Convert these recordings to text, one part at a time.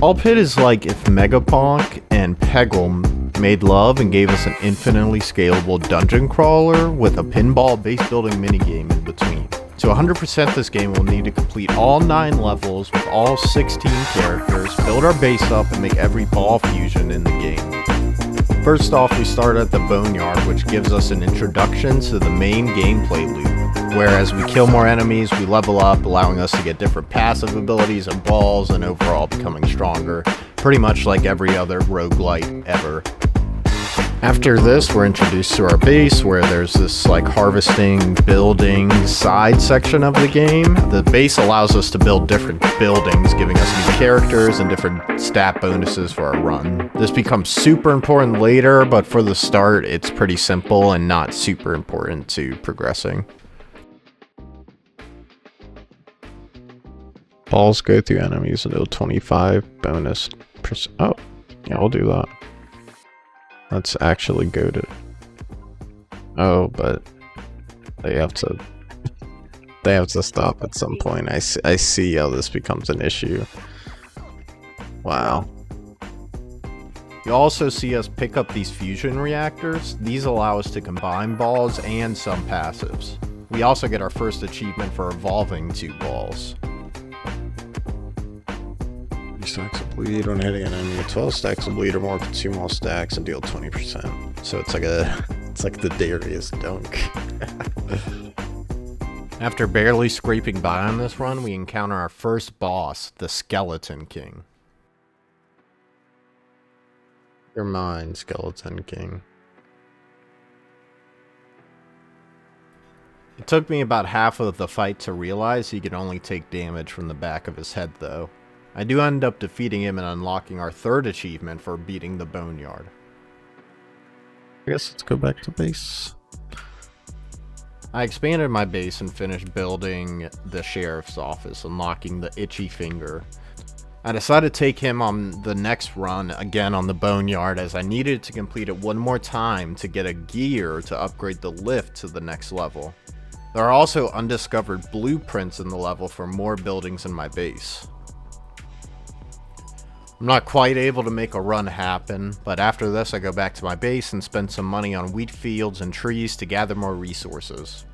Ball Pit is like if Megapunk and Peggle made love and gave us an infinitely scalable dungeon crawler with a pinball base building minigame in between. To 100% this game, we'll need to complete all 9 levels with all 16 characters, build our base up, and make every ball fusion in the game. First off, we start at the Boneyard, which gives us an introduction to the main gameplay loop, where as we kill more enemies, we level up, allowing us to get different passive abilities and balls, and overall becoming stronger, pretty much like every other roguelite ever. After this, we're introduced to our base, where there's this like harvesting, building side section of the game. The base allows us to build different buildings, giving us new characters and different stat bonuses for our run. This becomes super important later, but for the start, it's pretty simple and not super important to progressing. Balls go through enemies until 25 bonus percent. Oh, yeah, I'll do that. Let's actually go to... Oh, but they have to stop at some point. I see how this becomes an issue. Wow. You also see us pick up these fusion reactors. These allow us to combine balls and some passives. We also get our first achievement for evolving 2 balls. Stacks of bleed when hitting an enemy. 12 stacks of bleed or more for 2 more stacks and deal 20%. So it's like the Darius dunk. After barely scraping by on this run, we encounter our first boss, the Skeleton King. You're mine, Skeleton King. It took me about half of the fight to realize he could only take damage from the back of his head though. I do end up defeating him and unlocking our 3rd achievement for beating the Boneyard. I guess let's go back to base. I expanded my base and finished building the sheriff's office, unlocking the itchy finger. I decided to take him on the next run again on the Boneyard, as I needed to complete it one more time to get a gear to upgrade the lift to the next level. There are also undiscovered blueprints in the level for more buildings in my base. I'm not quite able to make a run happen, but after this I go back to my base and spend some money on wheat fields and trees to gather more resources.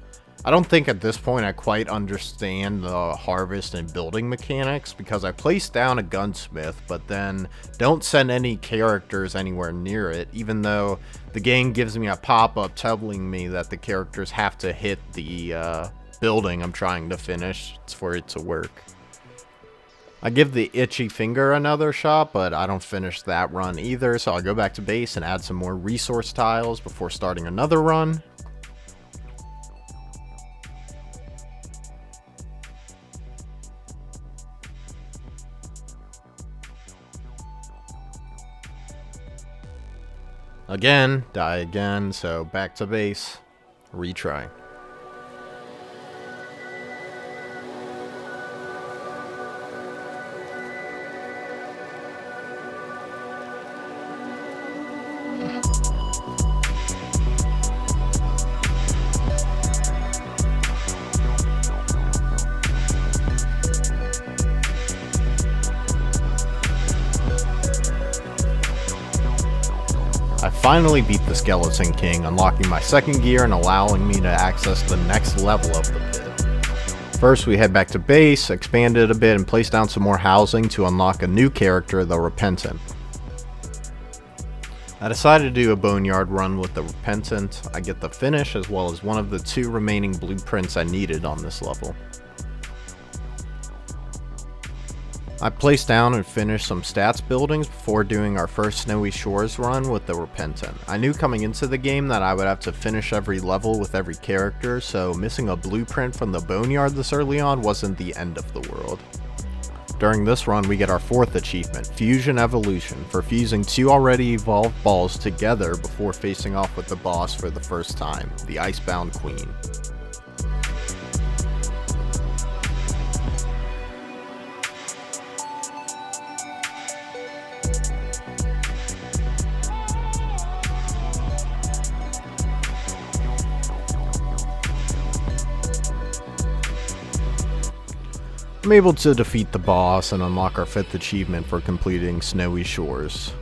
I don't think at this point I quite understand the harvest and building mechanics, because I place down a gunsmith but then don't send any characters anywhere near it, even though the game gives me a pop-up telling me that the characters have to hit the building I'm trying to finish for it to work. I give the itchy finger another shot, but I don't finish that run either, so I'll go back to base and add some more resource tiles before starting another run. Again, die again, so back to base, retry. I finally beat the Skeleton King, unlocking my 2nd gear and allowing me to access the next level of the pit. First we head back to base, expand it a bit, and place down some more housing to unlock a new character, the Repentant. I decided to do a Boneyard run with the Repentant. I get the finish as well as one of the 2 remaining blueprints I needed on this level. I placed down and finished some stats buildings before doing our first Snowy Shores run with the Repentant. I knew coming into the game that I would have to finish every level with every character, so missing a blueprint from the Boneyard this early on wasn't the end of the world. During this run we get our 4th achievement, Fusion Evolution, for fusing 2 already evolved balls together before facing off with the boss for the first time, the Icebound Queen. I'm able to defeat the boss and unlock our 5th achievement for completing Snowy Shores.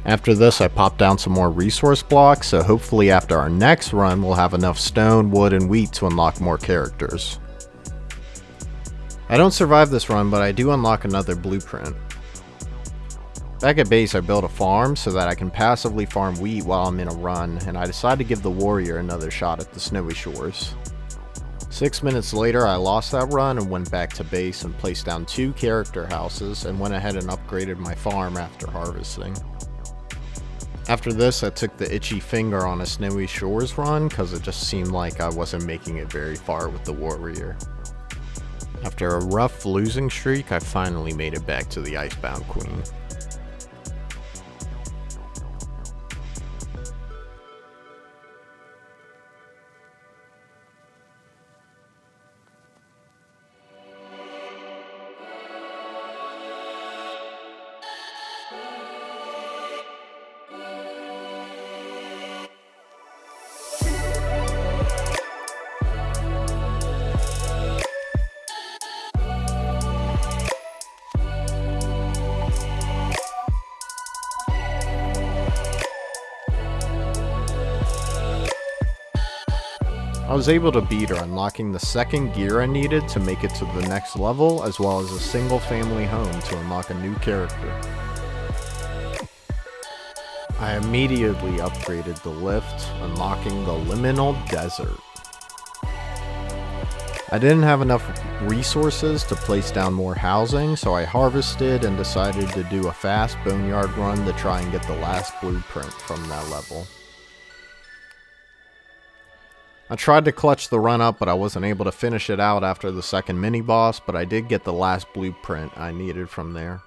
After this, I pop down some more resource blocks, so hopefully after our next run we'll have enough stone, wood, and wheat to unlock more characters. I don't survive this run, but I do unlock another blueprint. Back at base, I built a farm so that I can passively farm wheat while I'm in a run, and I decided to give the warrior another shot at the Snowy Shores. 6 minutes later, I lost that run and went back to base and placed down 2 character houses and went ahead and upgraded my farm after harvesting. After this, I took the itchy finger on a Snowy Shores run because it just seemed like I wasn't making it very far with the warrior. After a rough losing streak, I finally made it back to the Icebound Queen. I was able to beat her, unlocking the 2nd gear I needed to make it to the next level, as well as a single family home to unlock a new character. I immediately upgraded the lift, unlocking the Liminal Desert. I didn't have enough resources to place down more housing, so I harvested and decided to do a fast boneyard run to try and get the last blueprint from that level. I tried to clutch the run up, but I wasn't able to finish it out after the 2nd mini-boss, but I did get the last blueprint I needed from there.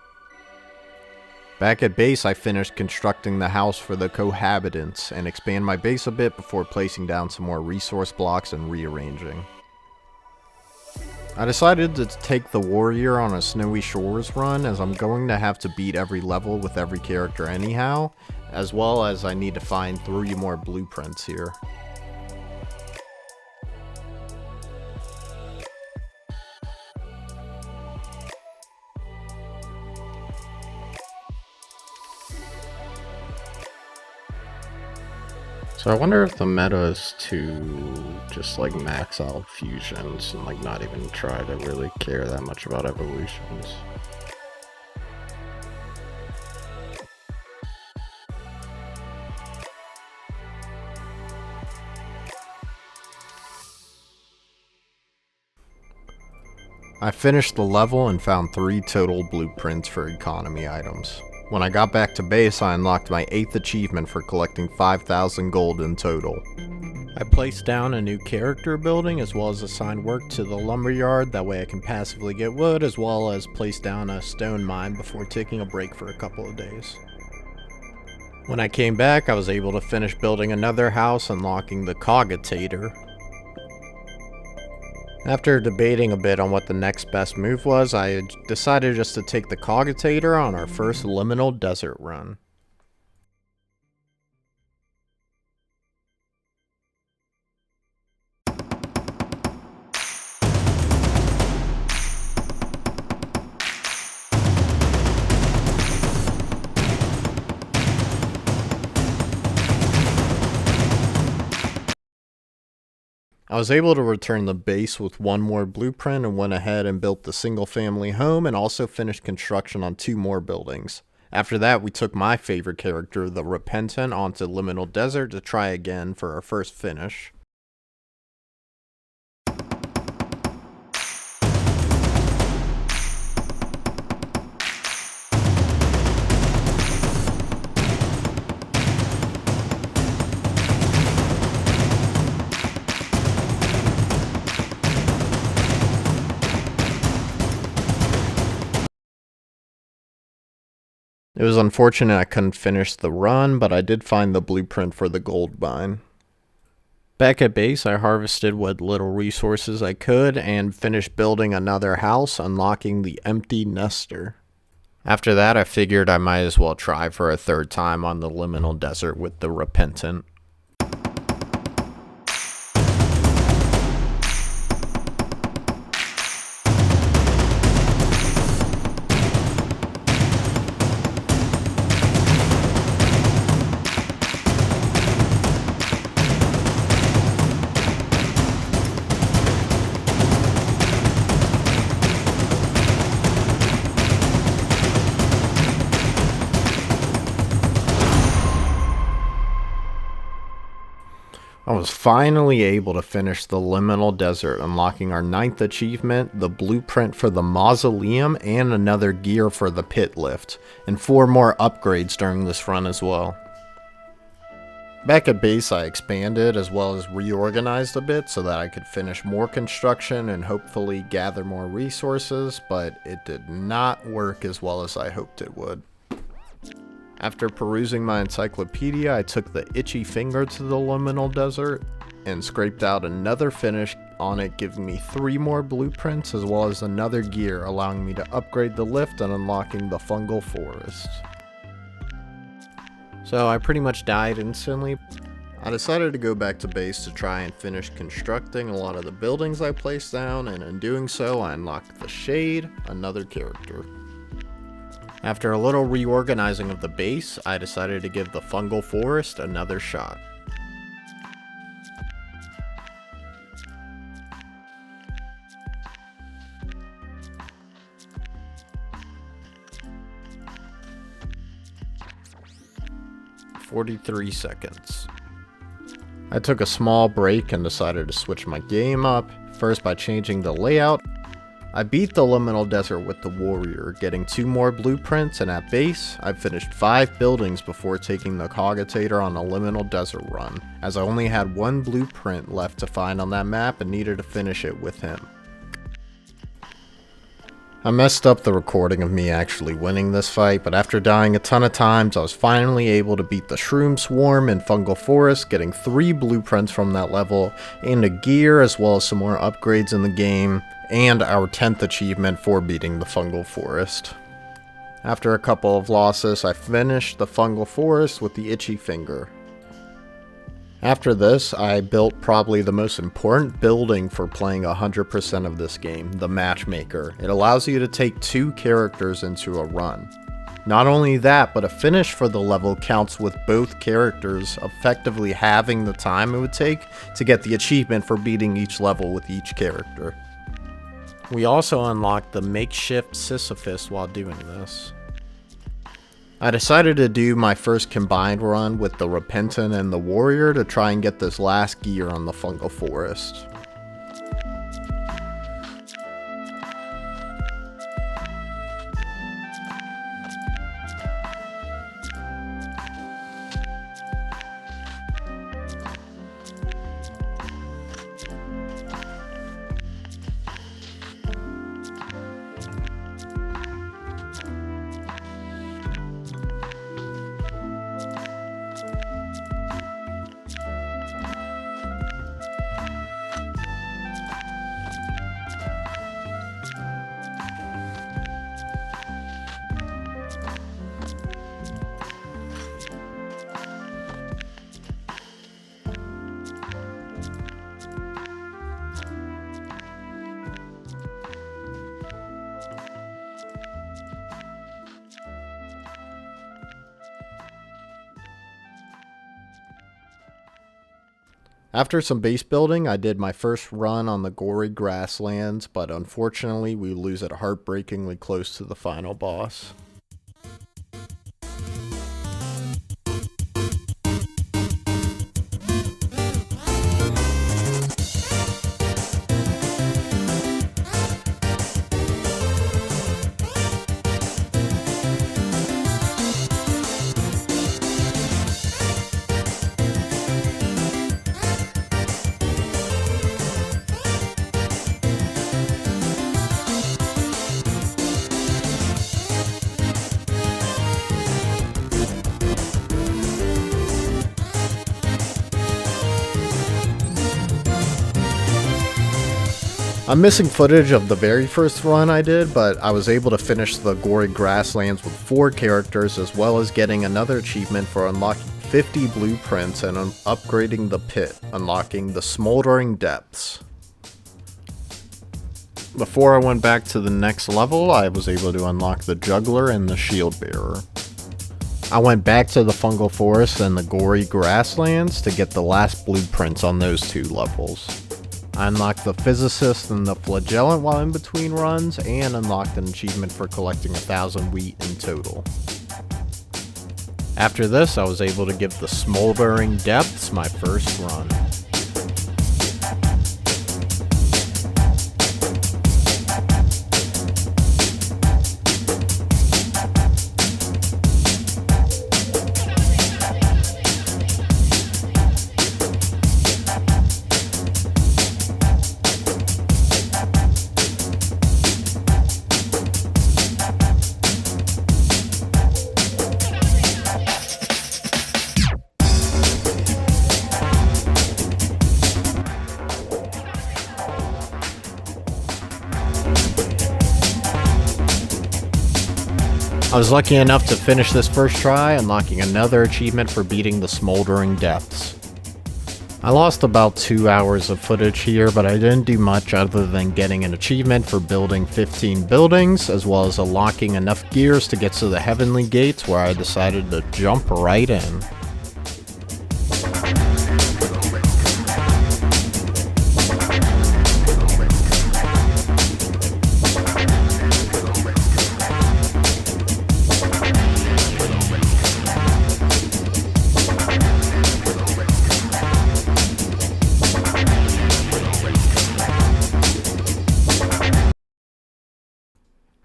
Back at base, I finished constructing the house for the cohabitants and expand my base a bit before placing down some more resource blocks and rearranging. I decided to take the warrior on a Snowy Shores run, as I'm going to have to beat every level with every character anyhow, as well as I need to find 3 more blueprints here. So I wonder if the meta is to just like max out fusions and like not even try to really care that much about evolutions. I finished the level and found 3 total blueprints for economy items. When I got back to base, I unlocked my 8th achievement for collecting 5,000 gold in total. I placed down a new character building as well as assigned work to the lumberyard, that way I can passively get wood, as well as place down a stone mine before taking a break for a couple of days. When I came back, I was able to finish building another house, unlocking the Cogitator. After debating a bit on what the next best move was, I decided just to take the Cogitator on our first Liminal Desert run. I was able to return the base with 1 more blueprint and went ahead and built the single family home and also finished construction on 2 more buildings. After that, we took my favorite character, the Repentant, onto Liminal Desert to try again for our first finish. It was unfortunate I couldn't finish the run, but I did find the blueprint for the gold mine. Back at base, I harvested what little resources I could and finished building another house, unlocking the Empty Nester. After that, I figured I might as well try for a 3rd time on the Liminal Desert with the Repentant. I was finally able to finish the Liminal Desert, unlocking our 9th achievement, the blueprint for the mausoleum, and another gear for the pit lift, and 4 more upgrades during this run as well. Back at base, I expanded as well as reorganized a bit so that I could finish more construction and hopefully gather more resources, but it did not work as well as I hoped it would. After perusing my encyclopedia, I took the itchy finger to the Liminal Desert and scraped out another finish on it, giving me 3 more blueprints as well as another gear, allowing me to upgrade the lift and unlocking the fungal forest. So I pretty much died instantly. I decided to go back to base to try and finish constructing a lot of the buildings I placed down, and in doing so I unlocked the Shade, another character. After a little reorganizing of the base, I decided to give the fungal forest another shot. "43 seconds. I took a small break and decided to switch my game up, first by changing the layout. I beat the Liminal Desert with the warrior, getting 2 more blueprints, and at base, I finished 5 buildings before taking the cogitator on a Liminal Desert run, as I only had 1 blueprint left to find on that map and needed to finish it with him. I messed up the recording of me actually winning this fight, but after dying a ton of times, I was finally able to beat the Shroom Swarm in Fungal Forest, getting 3 blueprints from that level, and a gear as well as some more upgrades in the game, and our 10th achievement for beating the Fungal Forest. After a couple of losses, I finished the Fungal Forest with the itchy finger. After this, I built probably the most important building for playing 100% of this game, the Matchmaker. It allows you to take 2 characters into a run. Not only that, but a finish for the level counts with both characters effectively having the time it would take to get the achievement for beating each level with each character. We also unlocked the makeshift Sisyphus while doing this. I decided to do my first combined run with the Repentant and the Warrior to try and get this last gear on the Fungal Forest. After some base building, I did my first run on the GORY Grasslands, but unfortunately we lose it heartbreakingly close to the final boss. I'm missing footage of the very first run I did, but I was able to finish the GORY Grasslands with 4 characters, as well as getting another achievement for unlocking 50 blueprints and upgrading the pit, unlocking the Smoldering Depths. Before I went back to the next level, I was able to unlock the Juggler and the Shield Bearer. I went back to the Fungal Forest and the GORY Grasslands to get the last blueprints on those 2 levels. I unlocked the Physicist and the Flagellant while in between runs, and unlocked an achievement for collecting 1,000 wheat in total. After this, I was able to give the Smoldering Depths my first run. I was lucky enough to finish this first try, unlocking another achievement for beating the Smoldering Depths. I lost about 2 hours of footage here, but I didn't do much other than getting an achievement for building 15 buildings, as well as unlocking enough gears to get to the Heavenly Gates, where I decided to jump right in.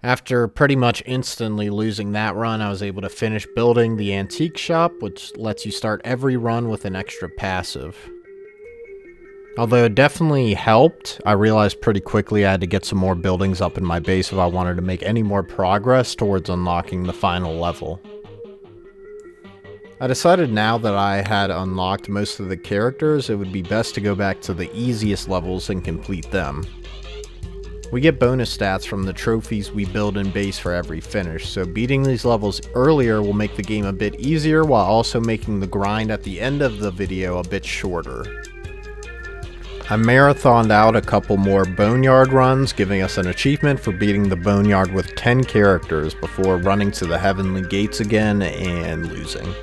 After pretty much instantly losing that run, I was able to finish building the antique shop, which lets you start every run with an extra passive. Although it definitely helped, I realized pretty quickly I had to get some more buildings up in my base if I wanted to make any more progress towards unlocking the final level. I decided now that I had unlocked most of the characters, it would be best to go back to the easiest levels and complete them. We get bonus stats from the trophies we build in base for every finish, so beating these levels earlier will make the game a bit easier while also making the grind at the end of the video a bit shorter. I marathoned out a couple more Boneyard runs, giving us an achievement for beating the Boneyard with 10 characters before running to the Heavenly Gates again and losing.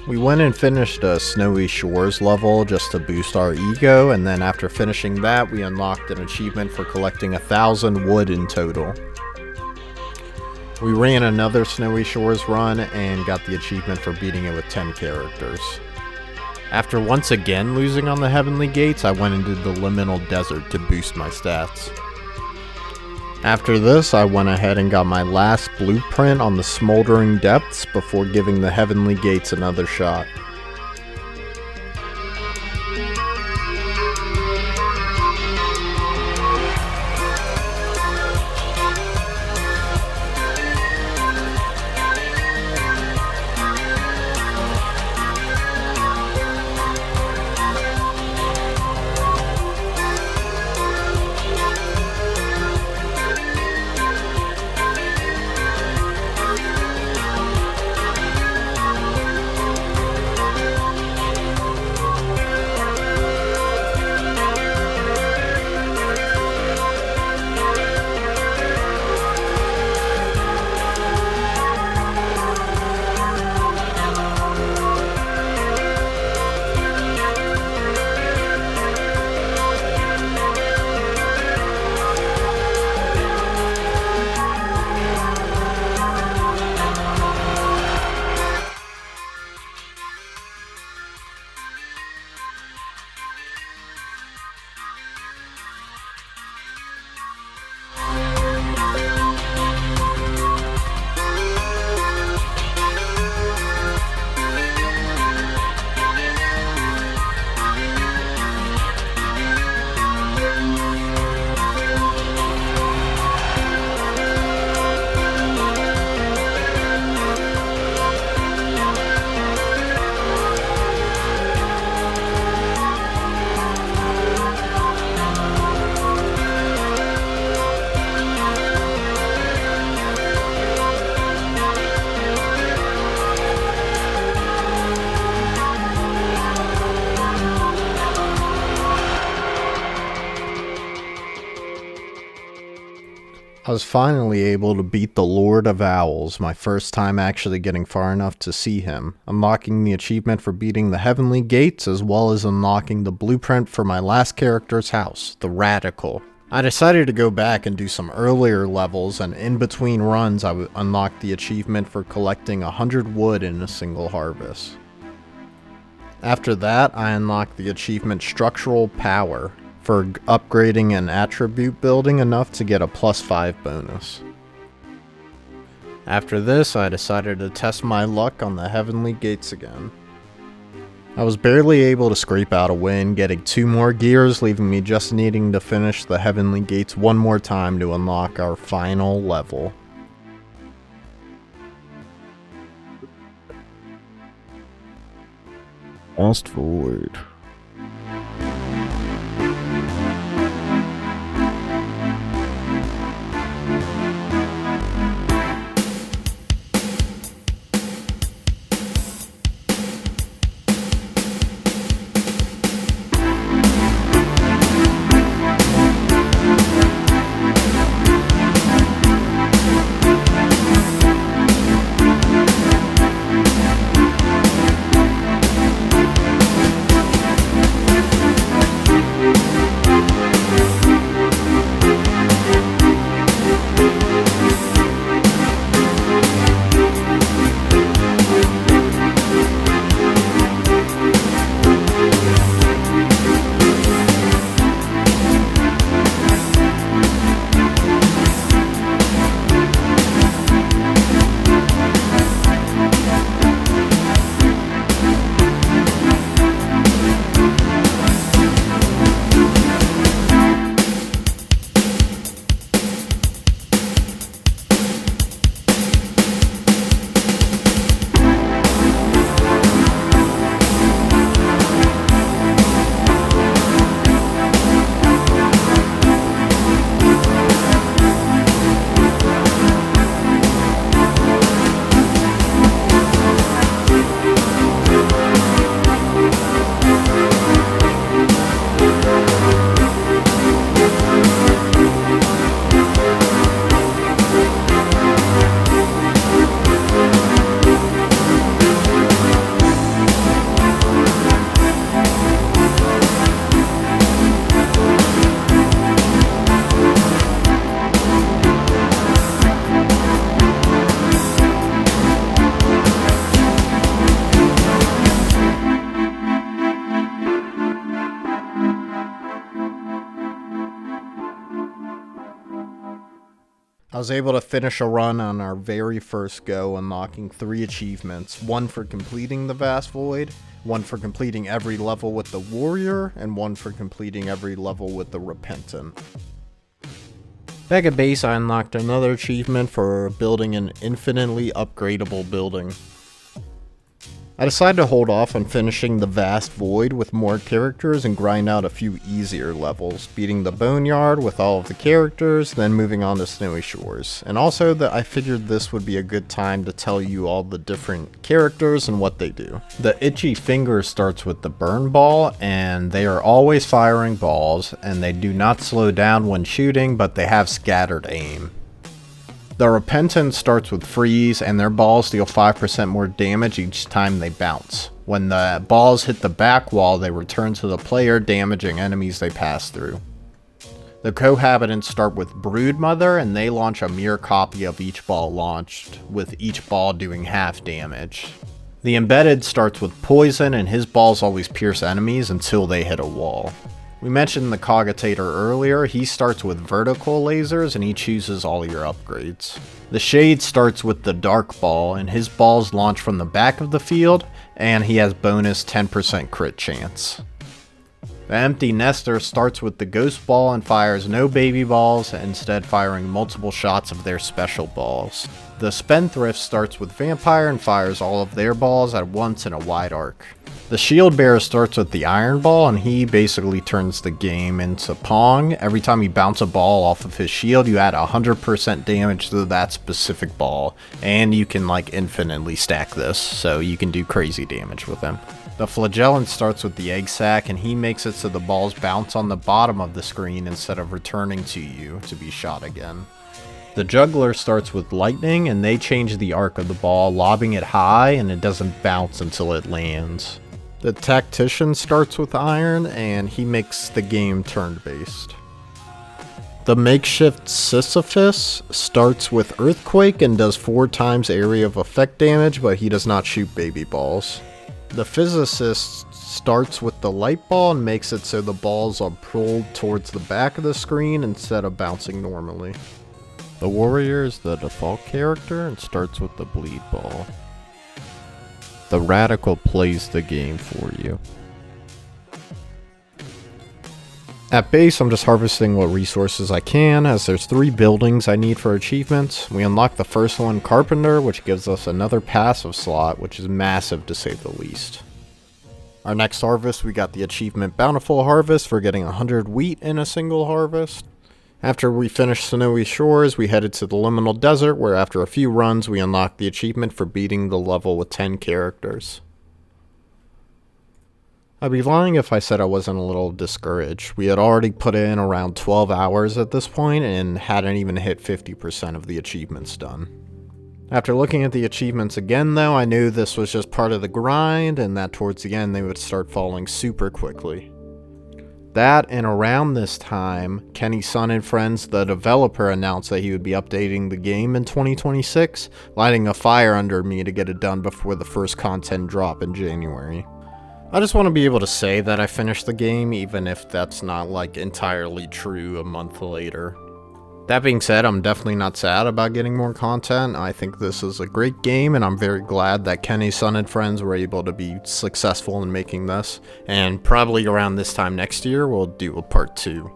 We went and finished a Snowy Shores level just to boost our ego, and then after finishing that, we unlocked an achievement for collecting 1,000 wood in total. We ran another Snowy Shores run and got the achievement for beating it with 10 characters. After once again losing on the Heavenly Gates, I went and did the Liminal Desert to boost my stats. After this, I went ahead and got my last blueprint on the Smoldering Depths before giving the Heavenly Gates another shot. I was finally able to beat the Lord of Owls, my first time actually getting far enough to see him, unlocking the achievement for beating the Heavenly Gates, as well as unlocking the blueprint for my last character's house, the Radical. I decided to go back and do some earlier levels, and in between runs I unlocked the achievement for collecting 100 wood in a single harvest. After that, I unlocked the achievement Structural Power, for upgrading an attribute building enough to get a +5 bonus. After this, I decided to test my luck on the Heavenly Gates again. I was barely able to scrape out a win, getting 2 more gears, leaving me just needing to finish the Heavenly Gates one more time to unlock our final level. Fast forward. I was able to finish a run on our very first go, unlocking 3 achievements, 1 for completing the Vast Void, 1 for completing every level with the Warrior, and 1 for completing every level with the Repentant. Back at base, I unlocked another achievement for building an infinitely upgradable building. I decided to hold off on finishing the Vast Void with more characters and grind out a few easier levels, beating the Boneyard with all of the characters, then moving on to Snowy Shores. And also that I figured this would be a good time to tell you all the different characters and what they do. The Itchy Finger starts with the Burn Ball, and they are always firing balls, and they do not slow down when shooting, but they have scattered aim. The Repentant starts with Freeze, and their balls deal 5% more damage each time they bounce. When the balls hit the back wall, they return to the player, damaging enemies they pass through. The Cohabitants start with Broodmother, and they launch a mirror copy of each ball launched, with each ball doing half damage. The Embedded starts with Poison, and his balls always pierce enemies until they hit a wall. We mentioned the Cogitator earlier. He starts with vertical lasers and he chooses all your upgrades. The Shade starts with the Dark Ball, and his balls launch from the back of the field, and he has bonus 10% crit chance. The Empty Nester starts with the Ghost Ball and fires no baby balls, instead firing multiple shots of their special balls. The Spendthrift starts with Vampire and fires all of their balls at once in a wide arc. The Shield Bearer starts with the Iron Ball, and he basically turns the game into Pong. Every time you bounce a ball off of his shield, you add 100% damage to that specific ball, and you can like infinitely stack this, so you can do crazy damage with him. The Flagellant starts with the Egg Sack, and he makes it so the balls bounce on the bottom of the screen instead of returning to you to be shot again. The Juggler starts with Lightning, and they change the arc of the ball, lobbing it high, and it doesn't bounce until it lands. The Tactician starts with Iron, and he makes the game turn-based. The Makeshift Sisyphus starts with Earthquake and does 4 times area of effect damage, but he does not shoot baby balls. The Physicist starts with the Light Ball and makes it so the balls are pulled towards the back of the screen instead of bouncing normally. The Warrior is the default character and starts with the Bleed Ball. The Radical plays the game for you. At base, I'm just harvesting what resources I can, as there's 3 buildings I need for achievements. We unlock the first one, Carpenter, which gives us another passive slot, which is massive to say the least. Our next harvest, we got the achievement Bountiful Harvest for getting 100 wheat in a single harvest. After we finished Snowy Shores, we headed to the Liminal Desert, where after a few runs, we unlocked the achievement for beating the level with 10 characters. I'd be lying if I said I wasn't a little discouraged. We had already put in around 12 hours at this point and hadn't even hit 50% of the achievements done. After looking at the achievements again though, I knew this was just part of the grind and that towards the end they would start falling super quickly. That, and around this time, Kenny Sun and Friends, the developer, announced that he would be updating the game in 2026, lighting a fire under me to get it done before the first content drop in January. I just want to be able to say that I finished the game, even if that's not like entirely true a month later. That being said, I'm definitely not sad about getting more content. I think this is a great game, and I'm very glad that Kenny Sun and Friends were able to be successful in making this. And probably around this time next year, we'll do a part 2.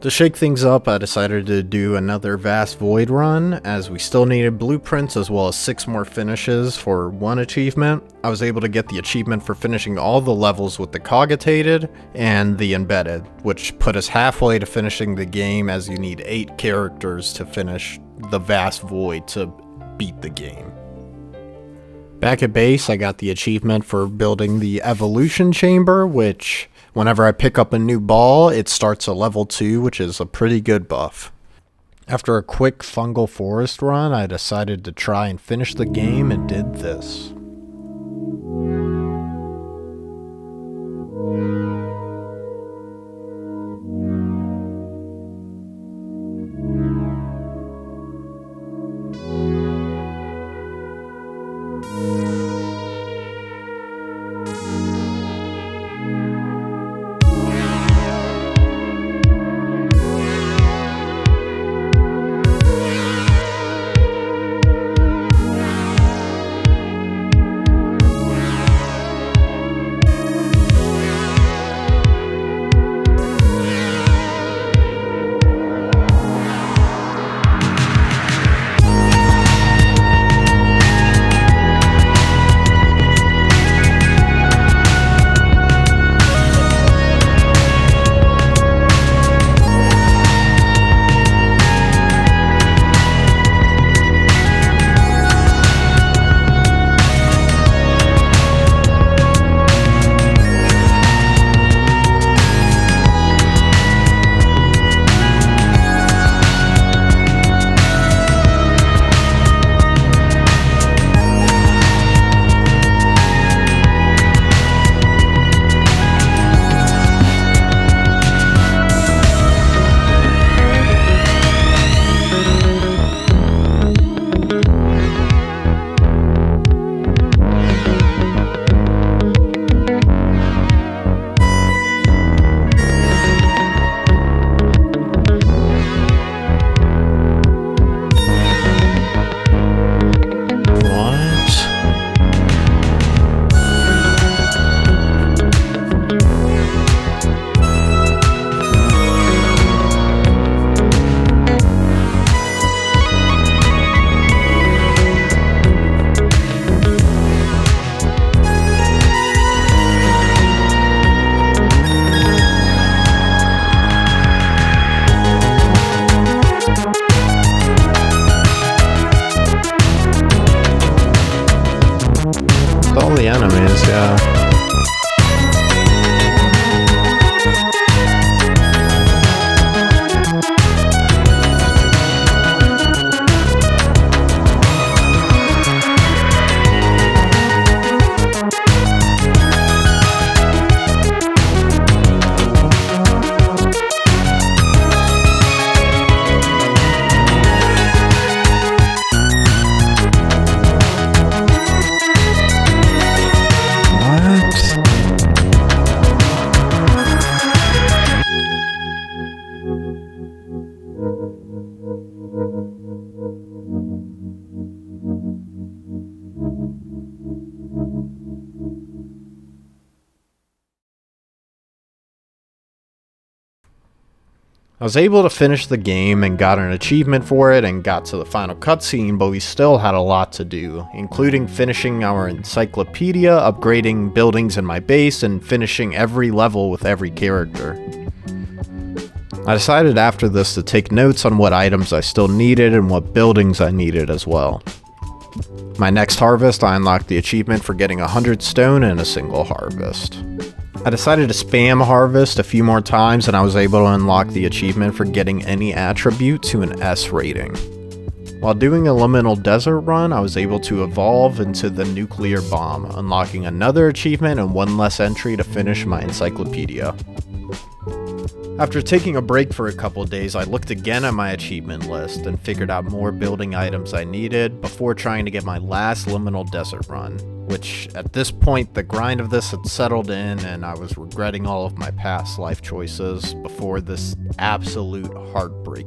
To shake things up, I decided to do another Vast Void run, as we still needed blueprints as well as 6 more finishes for 1 achievement. I was able to get the achievement for finishing all the levels with the Cogitated and the Embedded, which put us halfway to finishing the game, as you need 8 characters to finish the Vast Void to beat the game. Back at base, I got the achievement for building the Evolution Chamber, which, whenever I pick up a new ball, it starts at level 2, which is a pretty good buff. After a quick Fungal Forest run, I decided to try and finish the game and did this. all the enemies, yeah. I was able to finish the game and got an achievement for it and got to the final cutscene, but we still had a lot to do, including finishing our encyclopedia, upgrading buildings in my base, and finishing every level with every character. I decided after this to take notes on what items I still needed and what buildings I needed as well. My next harvest, I unlocked the achievement for getting 100 stone in a single harvest. I decided to spam harvest a few more times and I was able to unlock the achievement for getting any attribute to an S rating. While doing a liminal desert run, I was able to evolve into the nuclear bomb, unlocking another achievement and one less entry to finish my encyclopedia. After taking a break for a couple days, I looked again at my achievement list and figured out more building items I needed before trying to get my last liminal desert run, which at this point the grind of this had settled in and I was regretting all of my past life choices before this absolute heartbreak.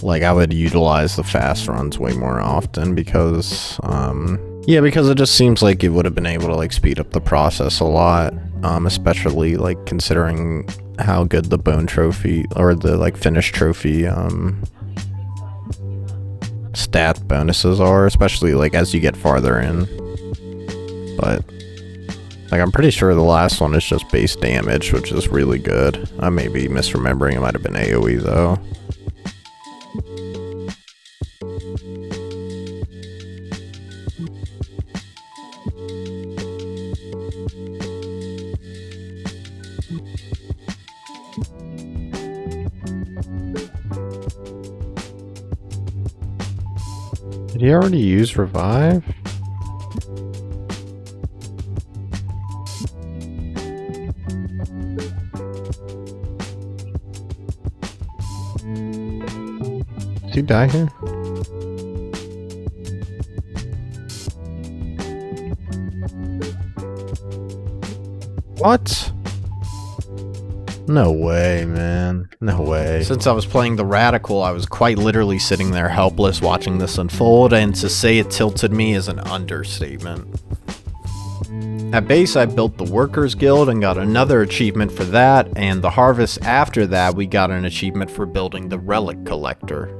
Like, I would utilize the fast runs way more often because it just seems like it would have been able to like speed up the process a lot, especially like considering how good the bone trophy or the like finish trophy stat bonuses are, especially like as you get farther in. But like, I'm pretty sure the last one is just base damage, which is really good. I may be misremembering, it might have been AoE though. Did he already use revive? Did he die here? What? No way, man. No way. Since I was playing the Radical, I was quite literally sitting there helpless watching this unfold, and to say it tilted me is an understatement. At base, I built the Workers Guild and got another achievement for that, and the harvest after that, we got an achievement for building the Relic Collector.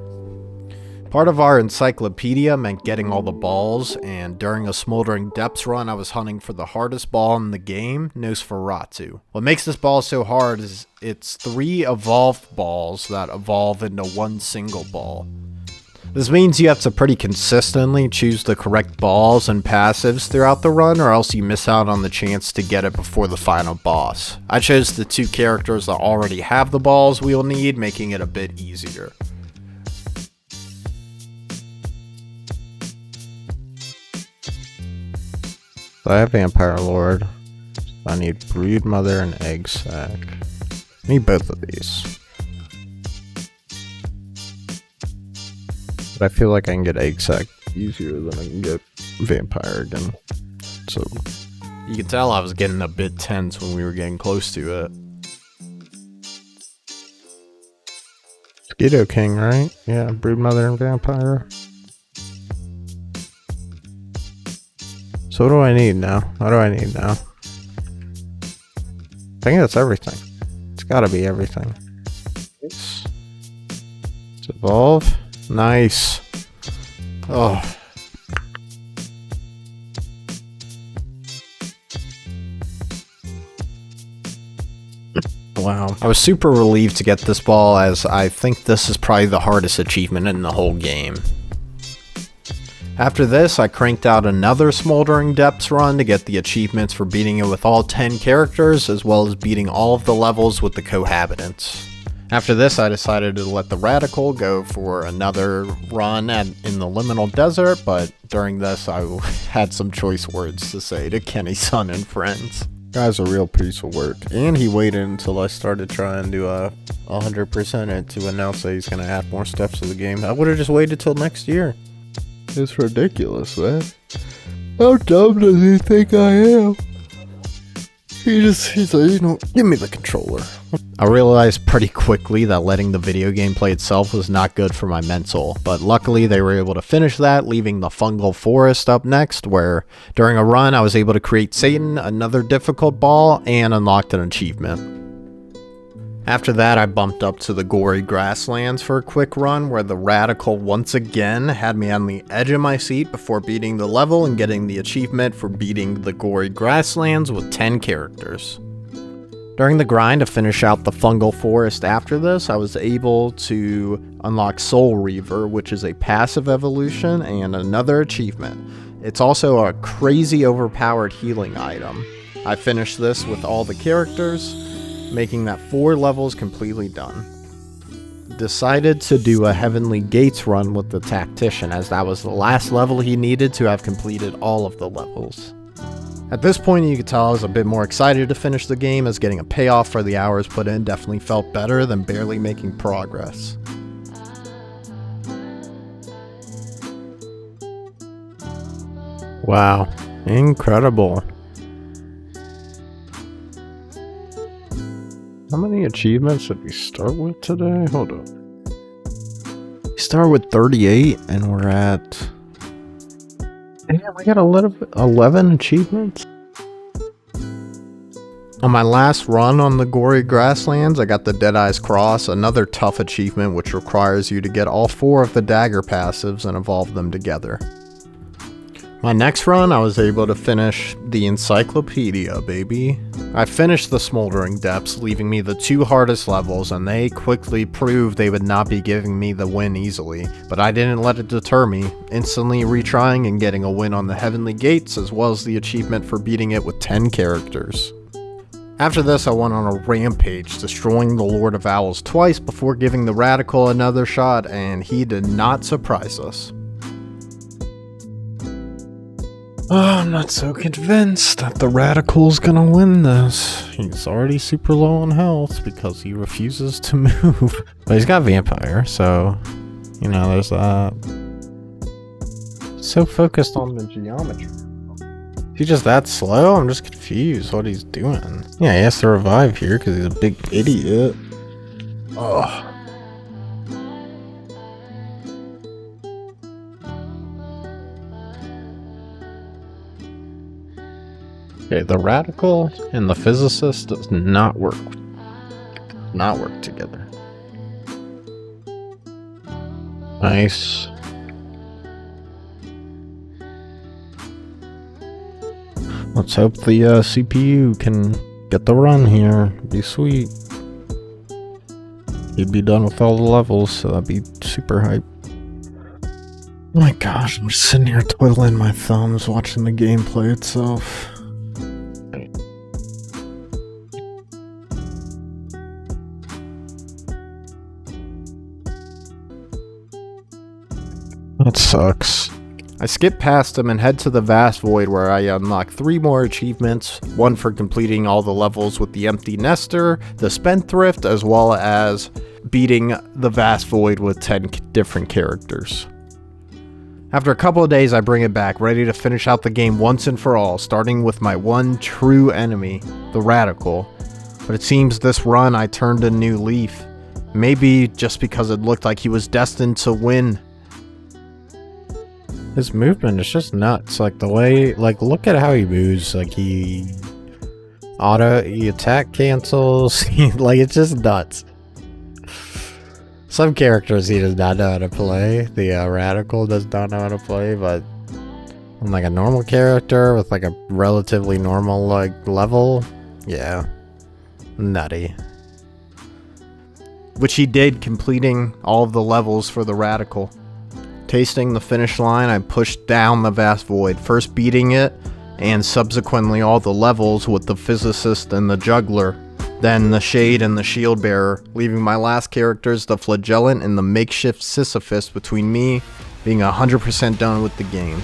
Part of our encyclopedia meant getting all the balls, and during a Smoldering Depths run, I was hunting for the hardest ball in the game, Nosferatu. What makes this ball so hard is it's 3 evolved balls that evolve into one single ball. This means you have to pretty consistently choose the correct balls and passives throughout the run, or else you miss out on the chance to get it before the final boss. I chose the 2 characters that already have the balls we'll need, making it a bit easier. So I have Vampire Lord. I need Brood Mother and Egg Sac. I need both of these. But I feel like I can get Egg Sac easier than I can get Vampire again. So you can tell I was getting a bit tense when we were getting close to it. Schizo King, right? Yeah, Brood Mother and Vampire. So what do I need now? What do I need now? I think that's everything. It's gotta be everything. Let's evolve. Nice. Oh. Wow. I was super relieved to get this ball, as I think this is probably the hardest achievement in the whole game. After this, I cranked out another Smoldering Depths run to get the achievements for beating it with all 10 characters, as well as beating all of the levels with the cohabitants. After this, I decided to let the Radical go for another run in the Liminal Desert, but during this, I had some choice words to say to Kenny, Son, and friends. Guy's a real piece of work. And he waited until I started trying to 100% it to announce that he's going to add more stuff to the game. I would have just waited till next year. It's ridiculous, man. How dumb does he think I am? He's like, you know, give me the controller. I realized pretty quickly that letting the video game play itself was not good for my mental, but luckily they were able to finish that, leaving the Fungal Forest up next, where during a run I was able to create Satan, another difficult ball, and unlocked an achievement. After that, I bumped up to the Gory Grasslands for a quick run, where the Radical once again had me on the edge of my seat before beating the level and getting the achievement for beating the Gory Grasslands with 10 characters. During the grind to finish out the Fungal Forest after this, I was able to unlock Soul Reaver, which is a passive evolution and another achievement. It's also a crazy overpowered healing item. I finished this with all the characters, making that 4 levels completely done. Decided to do a Heavenly Gates run with the Tactician, as that was the last level he needed to have completed all of the levels. At this point, you could tell I was a bit more excited to finish the game, as getting a payoff for the hours put in definitely felt better than barely making progress. Wow, incredible. How many achievements did we start with today? Hold on. We started with 38 and we're at... Damn, we got 11 achievements? On my last run on the Gory Grasslands, I got the Deadeye's Cross, another tough achievement which requires you to get all 4 of the dagger passives and evolve them together. My next run, I was able to finish the Encyclopedia, baby. I finished the Smoldering Depths, leaving me the 2 hardest levels, and they quickly proved they would not be giving me the win easily. But I didn't let it deter me, instantly retrying and getting a win on the Heavenly Gates, as well as the achievement for beating it with 10 characters. After this, I went on a rampage, destroying the Lord of Owls twice before giving the Radical another shot, and he did not surprise us. I'm not so convinced that the Radical's gonna win this. He's already super low on health because he refuses to move. But he's got Vampire, so, you know, there's that. So focused on the geometry. Is he just that slow? I'm just confused what he's doing. Yeah, he has to revive here because he's a big idiot. Ugh. Okay, the Radical and the Physicist does not work. Not work together. Nice. Let's hope the CPU can get the run here. Be sweet. You'd be done with all the levels, so that'd be super hype. Oh my gosh, I'm just sitting here twiddling my thumbs watching the gameplay itself. That sucks. I skip past him and head to the Vast Void, where I unlock 3 more achievements, one for completing all the levels with the Empty Nester, the Spendthrift, as well as beating the Vast Void with 10 different characters. After a couple of days, I bring it back, ready to finish out the game once and for all, starting with my one true enemy, the Radical. But it seems this run I turned a new leaf. Maybe just because it looked like he was destined to win. His movement is just nuts, like the way, like look at how he moves, like he attack cancels, like it's just nuts. Some characters he does not know how to play, the Radical does not know how to play, but on like a normal character with like a relatively normal like level, yeah, nutty. Which he did, completing all of the levels for the Radical. Tasting the finish line, I pushed down the vast void, first beating it, and subsequently all the levels with the physicist and the juggler, then the shade and the shield bearer, leaving my last characters, the flagellant and the makeshift Sisyphus, between me being 100% done with the game.